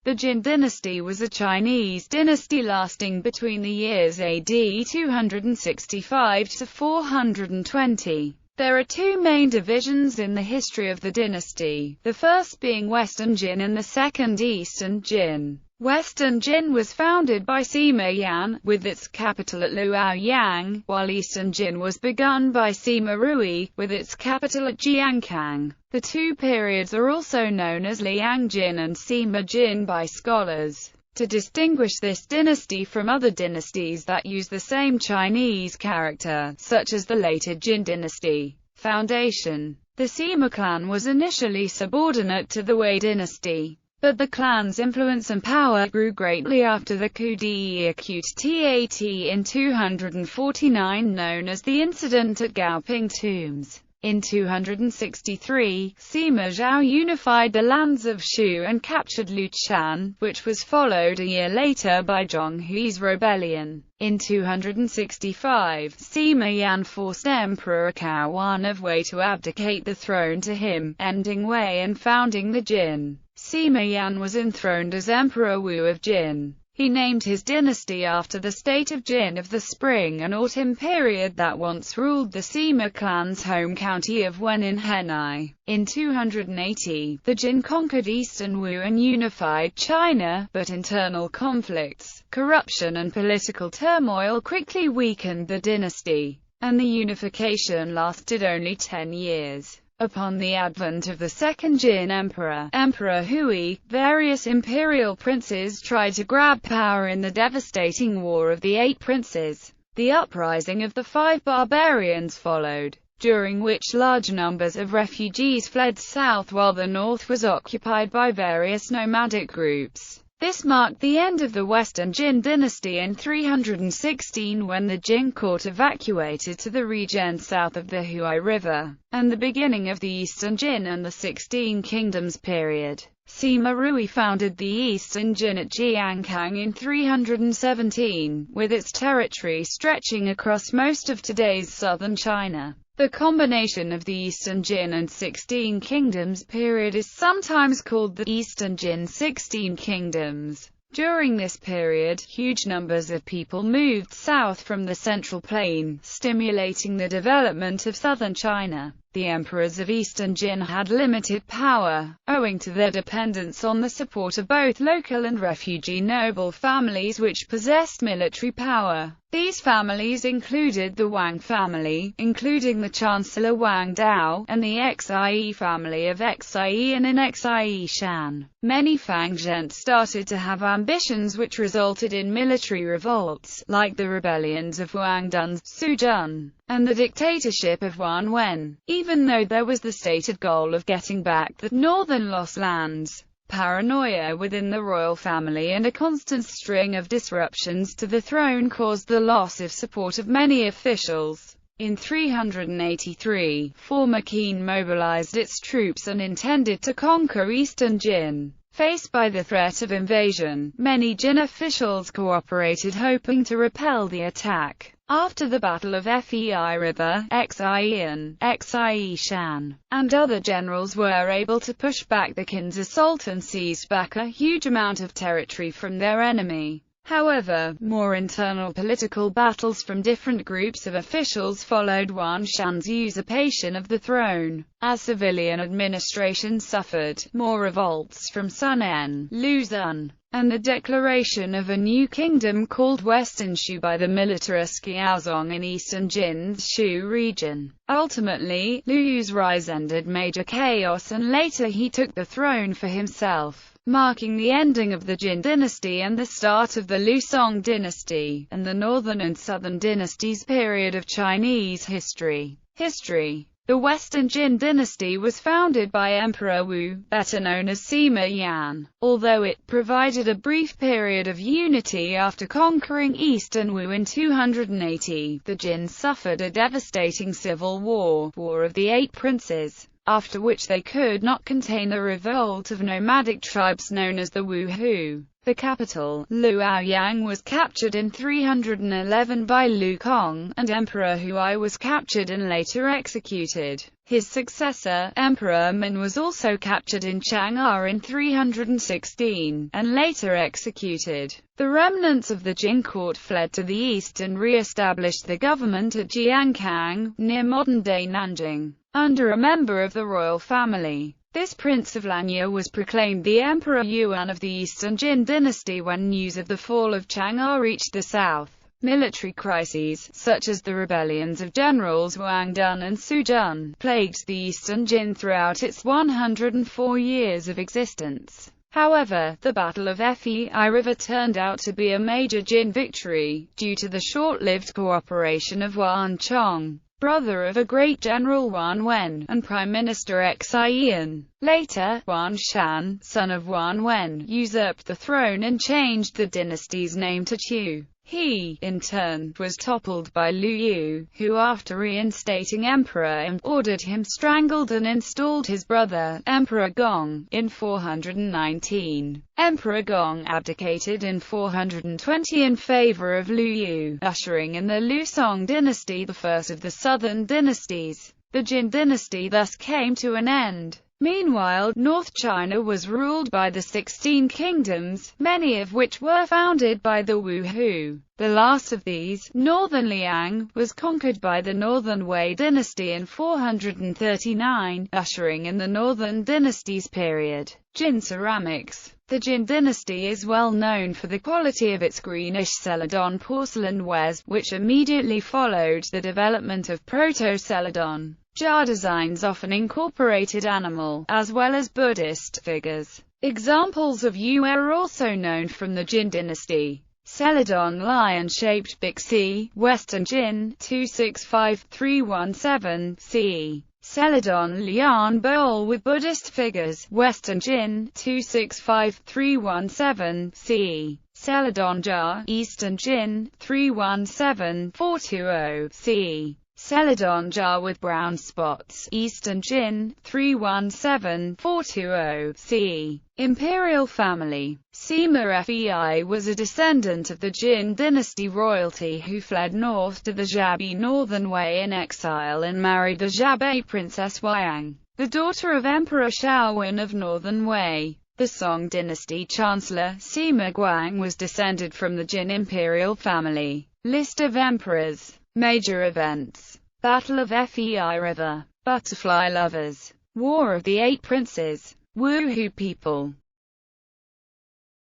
The Jin dynasty was a Chinese dynasty lasting between the years AD 265 to 420. There are two main divisions in the history of the dynasty, the first being Western Jin and the second Eastern Jin. Western Jin was founded by Sima Yan, with its capital at Luoyang, while Eastern Jin was begun by Sima Rui, with its capital at Jiankang. The two periods are also known as Liang Jin and Sima Jin by scholars. To distinguish this dynasty from other dynasties that use the same Chinese character, such as the later Jin dynasty. Foundation. The Sima clan was initially subordinate to the Wei dynasty, but the clan's influence and power grew greatly after the coup d'état in 249 known as the incident at Gaoping Tombs. In 263, Sima Zhao unified the lands of Shu and captured Luchan, which was followed a year later by Zhonghui's rebellion. In 265, Sima Yan forced Emperor Cao Wan of Wei to abdicate the throne to him, ending Wei and founding the Jin. Sima Yan was enthroned as Emperor Wu of Jin. He named his dynasty after the state of Jin of the spring and autumn period that once ruled the Sima clan's home county of Wen in Henai. In 280, the Jin conquered eastern Wu and unified China, but internal conflicts, corruption and political turmoil quickly weakened the dynasty, and the unification lasted only 10 years. Upon the advent of the second Jin emperor, Emperor Hui, various imperial princes tried to grab power in the devastating War of the Eight Princes. The uprising of the five barbarians followed, during which large numbers of refugees fled south while the north was occupied by various nomadic groups. This marked the end of the Western Jin dynasty in 316 when the Jin court evacuated to the region south of the Huai River, and the beginning of the Eastern Jin and the 16 Kingdoms period. Sima Rui founded the Eastern Jin at Jiankang in 317, with its territory stretching across most of today's southern China. The combination of the Eastern Jin and 16 Kingdoms period is sometimes called the Eastern Jin 16 Kingdoms. During this period, huge numbers of people moved south from the Central Plain, stimulating the development of southern China. The emperors of Eastern Jin had limited power, owing to their dependence on the support of both local and refugee noble families which possessed military power. These families included the Wang family, including the Chancellor Wang Dao, and the Xie family of Xie and in Xie Shan. Many Fang gentes started to have ambitions which resulted in military revolts, like the rebellions of Wang Dun's Su Jun, and the dictatorship of Wan Wen. Even though there was the stated goal of getting back the northern lost lands, paranoia within the royal family and a constant string of disruptions to the throne caused the loss of support of many officials. In 383, former Qin mobilized its troops and intended to conquer Eastern Jin. Faced by the threat of invasion, many Jin officials cooperated hoping to repel the attack. After the Battle of Fei River, Xian, Xie Shan, and other generals were able to push back the Qin's assault and seized back a huge amount of territory from their enemy. However, more internal political battles from different groups of officials followed Wan Shan's usurpation of the throne. As civilian administration suffered, more revolts from Sun En, Lu Xun, and the declaration of a new kingdom called Western Shu by the militarist Qiaozong in Eastern Jin's Shu region. Ultimately, Lu Yu's rise ended major chaos and later he took the throne for himself, marking the ending of the Jin dynasty and the start of the Lu Song dynasty, and the northern and southern dynasties period of Chinese history. The Western Jin dynasty was founded by Emperor Wu, better known as Sima Yan. Although it provided a brief period of unity after conquering Eastern Wu in 280, the Jin suffered a devastating civil war, War of the Eight Princes. after which they could not contain a revolt of nomadic tribes known as the Wu Hu. The capital, Luoyang, was captured in 311 by Lu Kong, and Emperor Huai was captured and later executed. His successor, Emperor Min, was also captured in Chang'an in 316, and later executed. The remnants of the Jin court fled to the east and re-established the government at Jiankang, near modern-day Nanjing, under a member of the royal family. This prince of Lanya was proclaimed the Emperor Yuan of the Eastern Jin Dynasty when news of the fall of Chang'an reached the south. Military crises, such as the rebellions of generals Wang Dun and Su Jun, plagued the Eastern Jin throughout its 104 years of existence. However, the Battle of Fei River turned out to be a major Jin victory, due to the short-lived cooperation of Wan Chong, brother of a great general Wan Wen, and Prime Minister Xian. Later, Wan Shan, son of Wan Wen, usurped the throne and changed the dynasty's name to Chu. He, in turn, was toppled by Liu Yu, who after reinstating Emperor ordered him strangled and installed his brother, Emperor Gong, in 419. Emperor Gong abdicated in 420 in favor of Liu Yu, ushering in the Liu Song dynasty, the first of the southern dynasties. The Jin dynasty thus came to an end. Meanwhile, North China was ruled by the 16 kingdoms, many of which were founded by the Wu Hu. The last of these, Northern Liang, was conquered by the Northern Wei dynasty in 439, ushering in the Northern dynasty's period. Jin Ceramics. The Jin dynasty is well known for the quality of its greenish Celadon porcelain wares, which immediately followed the development of Proto-Celadon. Jar designs often incorporated animal, as well as Buddhist figures. Examples of yuware are also known from the Jin dynasty. Celadon lion-shaped Bixi, Western Jin, 265317 CE. Celadon Lian bowl with Buddhist figures, Western Jin, 265317 CE. Celadon jar, Eastern Jin, 317420 CE. Celadon jar with brown spots, Eastern Jin, 317420 CE. Imperial Family. Sima Fei was a descendant of the Jin dynasty royalty who fled north to the Xiabi Northern Wei in exile and married the Xiabai princess Wang, the daughter of Emperor Shaowen of Northern Wei. The Song dynasty chancellor, Sima Guang, was descended from the Jin imperial family. List of emperors. Major events: Battle of Fei River, Butterfly Lovers, War of the Eight Princes, Wu Hu people.